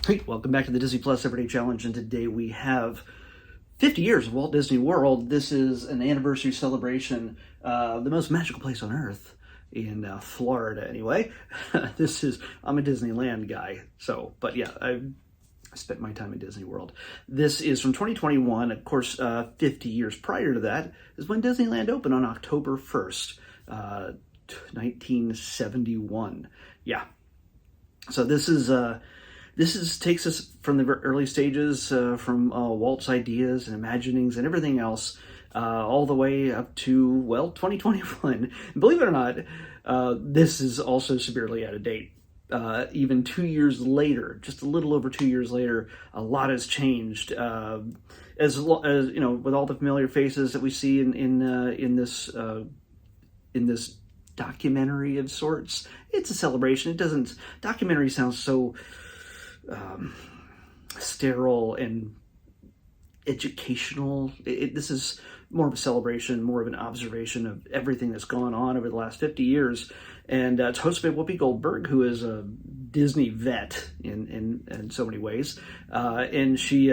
Hey, welcome back to the Disney Plus Everyday Challenge, and today we have 50 years of Walt Disney World. This is an anniversary celebration of the most magical place on earth, in Florida anyway. I'm a Disneyland guy, but yeah, I spent my time in Disney World. This is from 2021. Of course, 50 years prior to that is when Disneyland opened on October 1st, 1971. Yeah. So this takes us from the early stages, from Walt's ideas and imaginings and everything else, all the way up to, 2021. And believe it or not, this is also severely out of date. Even 2 years later, just a little over 2 years later, a lot has changed. As you know, with all the familiar faces that we see in this documentary of sorts, it's a celebration. Documentary sounds so sterile and educational. This is more of a celebration, more of an observation of everything that's gone on over the last 50 years. And it's hosted by Whoopi Goldberg, who is a Disney vet in so many ways. And she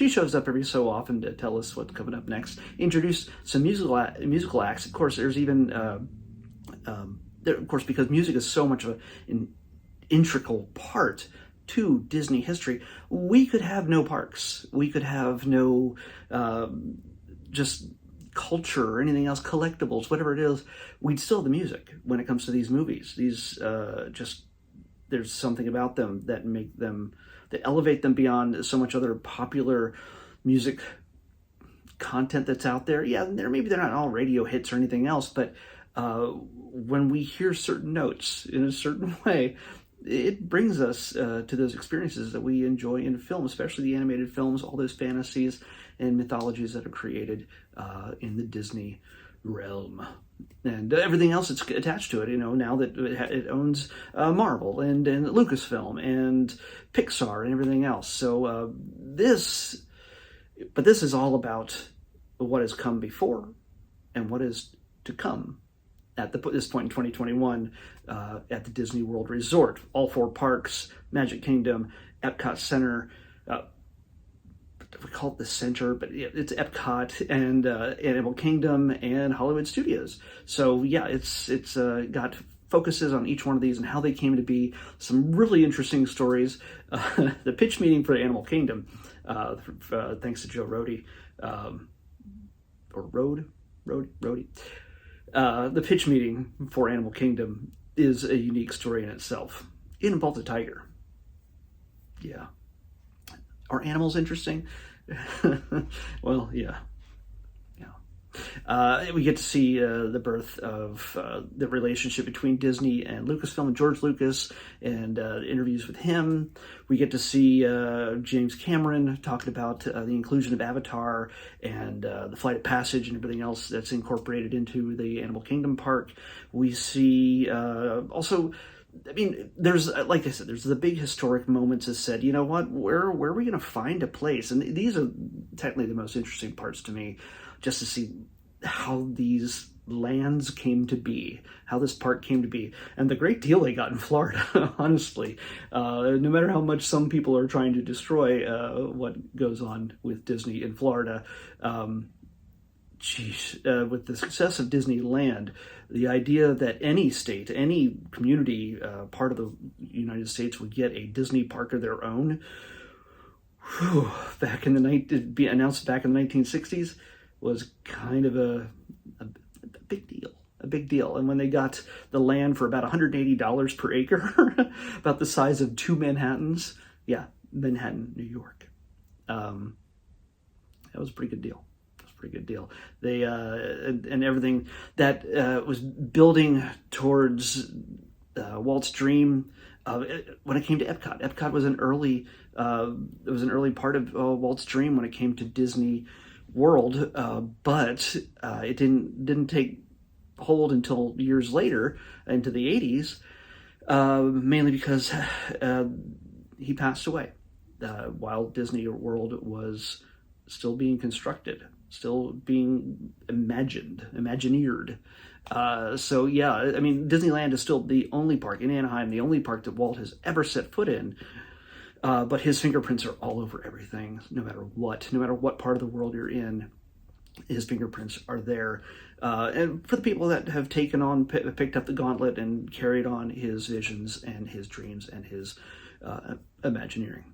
shows up every so often to tell us what's coming up next. Introduce some musical acts. Of course, there's even of course, because music is so much of an integral part to Disney history, we could have no parks. We could have no just culture or anything else, collectibles, whatever it is. We'd still have the music when it comes to these movies. There's something about them that elevate them beyond so much other popular music content that's out there. Yeah, maybe they're not all radio hits or anything else, but when we hear certain notes in a certain way, it brings us to those experiences that we enjoy in film, especially the animated films, all those fantasies and mythologies that are created in the Disney realm. And everything else that's attached to it, now that it owns Marvel and Lucasfilm and Pixar and everything else. So this is all about what has come before and what is to come at this point in 2021 at the Disney World Resort. All four parks, Magic Kingdom, Epcot Center, we call it the center, but it's Epcot and Animal Kingdom and Hollywood Studios. So yeah, it's got focuses on each one of these and how they came to be. Some really interesting stories. The pitch meeting for Animal Kingdom, thanks to Joe Rohde, Rohde. The pitch meeting for Animal Kingdom is a unique story in itself. It involved a tiger. Yeah. Are animals interesting? Well, yeah. We get to see the birth of the relationship between Disney and Lucasfilm and George Lucas, and interviews with him. We get to see James Cameron talking about the inclusion of Avatar and the Flight of Passage and everything else that's incorporated into the Animal Kingdom park. We see also, there's, like I said, there's the big historic moments that said, you know what, where are we going to find a place? And these are technically the most interesting parts to me, just to see how these lands came to be, how this park came to be, and the great deal they got in Florida, honestly. No matter how much some people are trying to destroy what goes on with Disney in Florida, with the success of Disneyland, the idea that any state, any community, part of the United States would get a Disney park of their own, announced back in the 1960s, was kind of a big deal. And when they got the land for about $180 per acre, about the size of two Manhattans, Manhattan, New York, that was a pretty good deal. They and everything that was building towards Walt's dream. When it came to Epcot, Epcot was an early part of Walt's dream when it came to Disney World, but it didn't take hold until years later, into the 80s, mainly because he passed away while Disney World was still being constructed, still being imagineered. So yeah, I mean, Disneyland is still the only park in Anaheim, the only park that Walt has ever set foot in. But his fingerprints are all over everything, no matter what part of the world you're in. His fingerprints are there. And for the people that have picked up the gauntlet and carried on his visions and his dreams and his Imagineering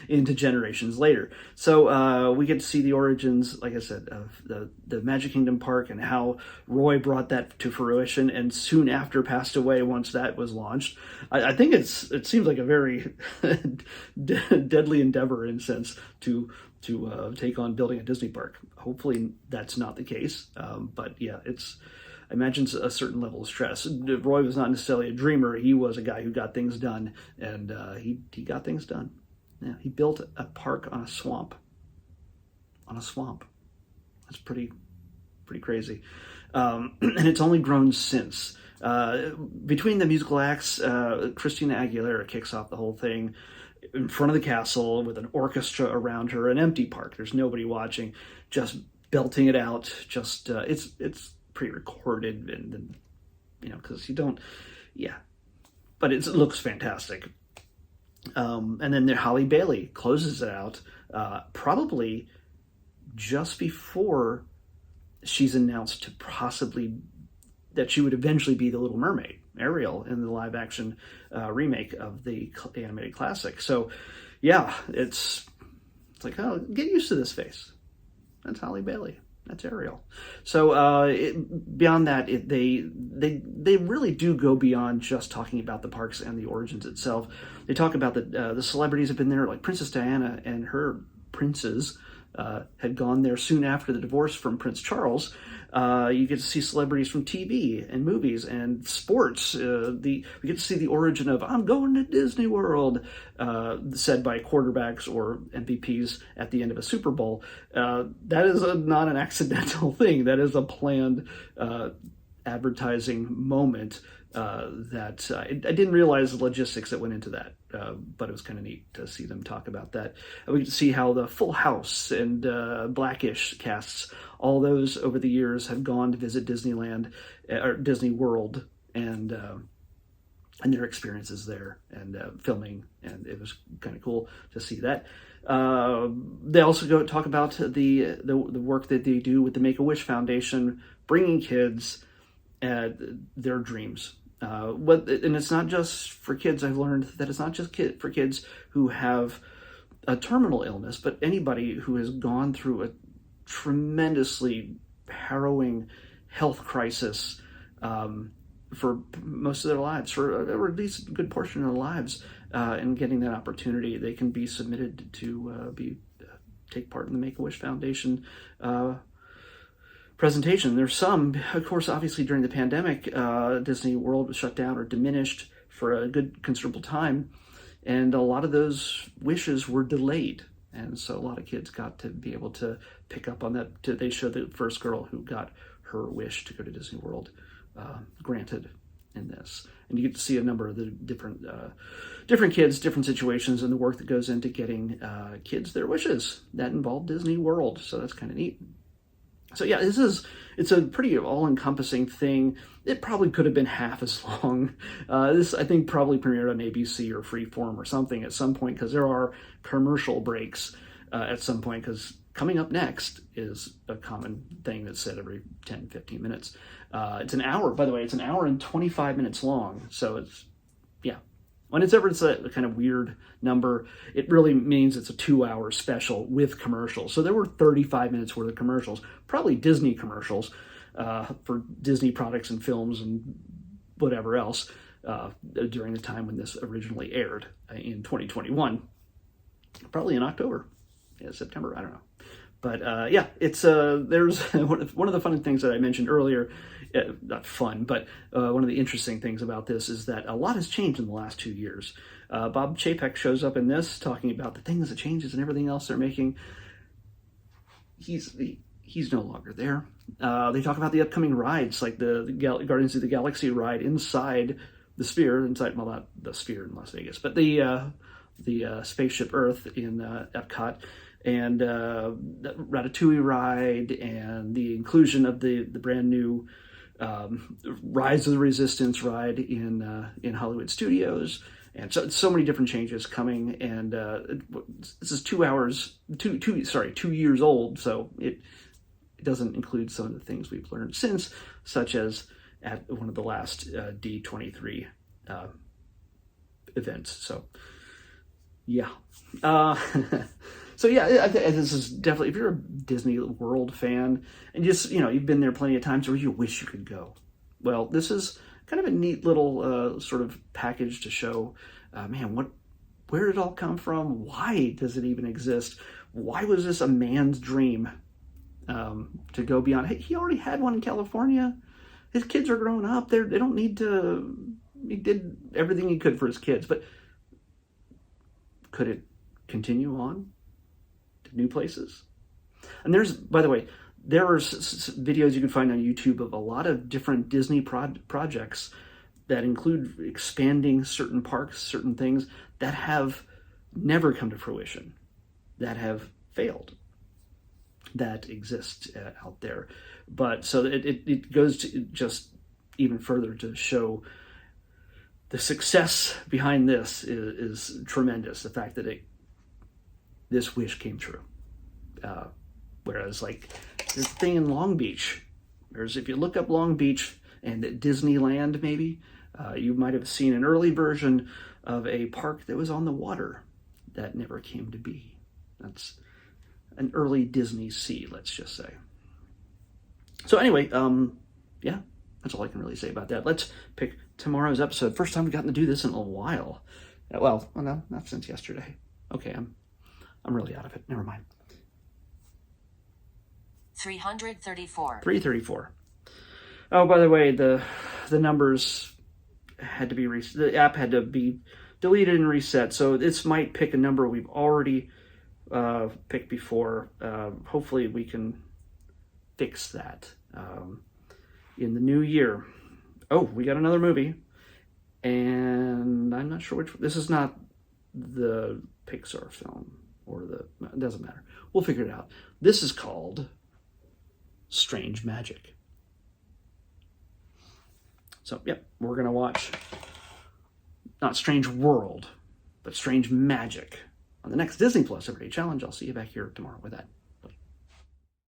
into generations later. So we get to see the origins, like I said, of the Magic Kingdom Park and how Roy brought that to fruition and soon after passed away once that was launched. I think it seems like a very deadly endeavor in a sense to take on building a Disney park. Hopefully that's not the case. But yeah, I imagine a certain level of stress. Roy was not necessarily a dreamer. He was a guy who got things done, and he got things done. Yeah, he built a park on a swamp. On a swamp. That's pretty crazy. And it's only grown since. Between the musical acts, Christina Aguilera kicks off the whole thing in front of the castle with an orchestra around her, an empty park. There's nobody watching, just belting it out. Just it's pre-recorded, and because you don't, yeah, but it looks fantastic. And then Holly Bailey closes it out, probably just before she's announced to possibly that she would eventually be the Little Mermaid, Ariel, in the live action remake of the animated classic. So yeah, it's like, oh, get used to this face. That's Holly Bailey. That's Ariel. So beyond that, they really do go beyond just talking about the parks and the origins itself. They talk about the celebrities have been there, like Princess Diana and her princes had gone there soon after the divorce from Prince Charles. You get to see celebrities from TV and movies and sports. We get to see the origin of "I'm going to Disney World," said by quarterbacks or MVPs at the end of a Super Bowl. That is not an accidental thing. That is a planned advertising moment. That I didn't realize the logistics that went into that, but it was kind of neat to see them talk about that. We get to see how the Full House and Blackish casts, all those over the years, have gone to visit Disneyland or Disney World and their experiences there and filming, and it was kind of cool to see that. They also talk about the work that they do with the Make-A-Wish Foundation, bringing kids their dreams. And it's not just for kids. I've learned that it's not just for kids who have a terminal illness, but anybody who has gone through a tremendously harrowing health crisis for most of their lives, or at least a good portion of their lives, and getting that opportunity, they can be submitted to take part in the Make-A-Wish Foundation presentation. There's some, of course, obviously during the pandemic, Disney World was shut down or diminished for a good considerable time, and a lot of those wishes were delayed, and so a lot of kids got to be able to pick up on that. They showed the first girl who got her wish to go to Disney World granted in this, and you get to see a number of the different kids, different situations, and the work that goes into getting kids their wishes that involve Disney World. So that's kind of neat. So yeah, it's a pretty all-encompassing thing. It probably could have been half as long. This, I think, probably premiered on ABC or Freeform or something at some point, because there are commercial breaks at some point, because coming up next is a common thing that's said every 10, 15 minutes. It's an hour, by the way, it's an hour and 25 minutes long. So it's, yeah. When it's a kind of weird number, it really means it's a 2-hour special with commercials. So there were 35 minutes worth of commercials, probably Disney commercials for Disney products and films and whatever else during the time when this originally aired in 2021, probably in October, September, I don't know. But yeah, it's there's one of the fun things that I mentioned earlier. Not fun, but one of the interesting things about this is that a lot has changed in the last 2 years. Bob Chapek shows up in this talking about the things that changes and everything else they're making. He's no longer there. They talk about the upcoming rides, like the Guardians of the Galaxy ride inside the Sphere, well, not the Sphere in Las Vegas, but the Spaceship Earth in Epcot, and the Ratatouille ride, and the inclusion of the brand new Rise of the Resistance ride in Hollywood Studios, and so many different changes coming. And this is 2 years old, so it doesn't include some of the things we've learned since, such as at one of the last D23 events. So yeah. So yeah, this is definitely, if you're a Disney World fan and just, you've been there plenty of times or you wish you could go, well, this is kind of a neat little sort of package to show, where did it all come from? Why does it even exist? Why was this a man's dream to go beyond? Hey, he already had one in California. His kids are growing up. They don't need to, he did everything he could for his kids, but could it continue on to new places? And there's, by the way, there are videos you can find on YouTube of a lot of different Disney projects that include expanding certain parks, certain things that have never come to fruition, that have failed, that exist out there. But so it goes to just even further to show the success behind this is tremendous. The fact that this wish came true. Whereas, like, there's a thing in Long Beach. If you look up Long Beach and Disneyland, maybe, you might have seen an early version of a park that was on the water that never came to be. That's an early Disney Sea, let's just say. So anyway, yeah, that's all I can really say about that. Let's pick tomorrow's episode. First time we've gotten to do this in a while. Well, no, not since yesterday. Okay, I'm really out of it. Never mind. 334. 334. Oh, by the way, the numbers had to be the app had to be deleted and reset. So this might pick a number we've already picked before. Hopefully we can fix that in the new year. Oh, we got another movie, and I'm not sure which. This is not the Pixar film, or it doesn't matter. We'll figure it out. This is called Strange Magic. So, yep, we're going to watch not Strange World, but Strange Magic on the next Disney Plus Everyday Challenge. I'll see you back here tomorrow with that.